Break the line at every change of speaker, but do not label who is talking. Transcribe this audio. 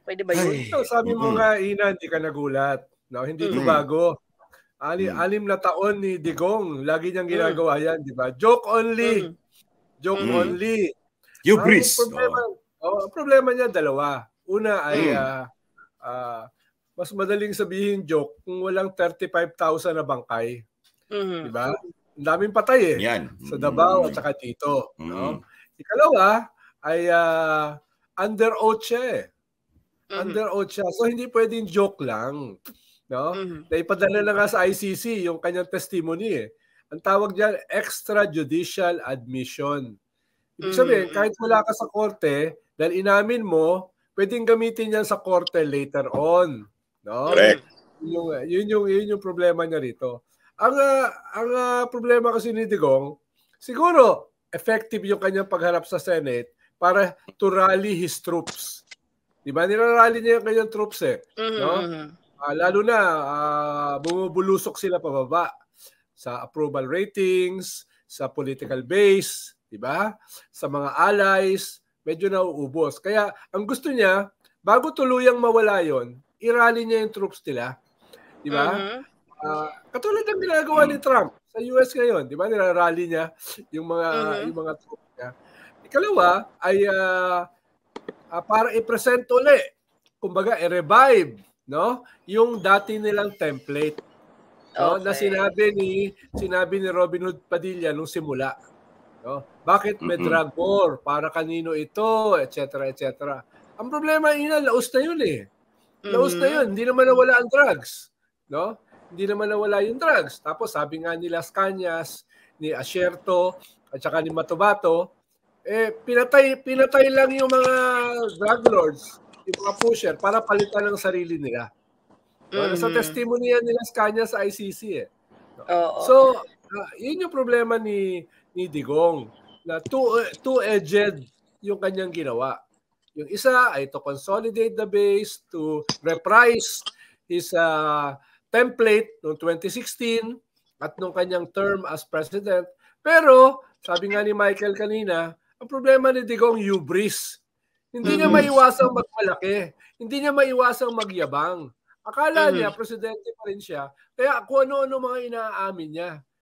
Pwede ba yun?
So, sabi mo nga, Ina, hindi ka nagulat. No? Hindi ito bago. 6 na taon ni Digong. Lagi niyang ginagawa yan, di ba? Joke only. Joke only.
Hubris.
Ang problema niya, dalawa. Una ay mas madaling sabihin joke kung walang 35,000 na bangkay. Di ba? Ang daming patay
Yan.
Sa Davao at saka dito. No? Ikalawa ay under oath siya Under oath siya. So hindi pwedeng joke lang. No? Naipadala na nga sa ICC yung kanyang testimony Ang tawag diyan extrajudicial admission. Ibig sabihin, kahit wala ka sa korte, dahil inamin mo, pwedeng gamitin yan sa korte later on. No?
Correct.
Yun yung problema niya rito. Ang problema kasi ni Digong, siguro effective yung kanyang pagharap sa Senate para to rally his troops. Diba? Nirarally niya yung kanyang troops no? Lalo na bumubulusok sila pababa sa approval ratings, sa political base, diba? Sa mga allies, medyo nauubos. Kaya ang gusto niya, bago tuluyang mawala yon, i-rally niya yung troops nila. Diba? Katulad ng ginagawa ni Trump sa US ngayon, di ba? Nirarally niya yung mga troops niya. Ikalawa ay para i-present uli, kumbaga i-revive, no? Yung dati nilang template, no? Na sinabi ni Robin Hood Padilla nung simula, no? Bakit may drug war? Para kanino ito? Etc. etc. Ang problema laos na yun Laos na yun. Hindi naman nawala ang drugs, no? Hindi naman nawala yung drugs. Tapos sabi nga ni Las Cañas, ni Asierto, at saka ni Matobato, pinatay lang yung mga drug lords, yung mga pusher, para palitan ng sarili nila. No? Sa testimony yan ni Las Cañas sa ICC So, yun yung problema ni Digong, na two-edged yung kanyang ginawa. Yung isa ay to consolidate the base, to reprise his template noong 2016 at nung kanyang term as president. Pero, sabi nga ni Michael kanina, ang problema ni Digong, hubris. Hindi niya maiwasang magmalaki. Hindi niya maiwasang magyabang. Akala niya, presidente pa rin siya. Kaya kung ano-ano mga inaamin niya.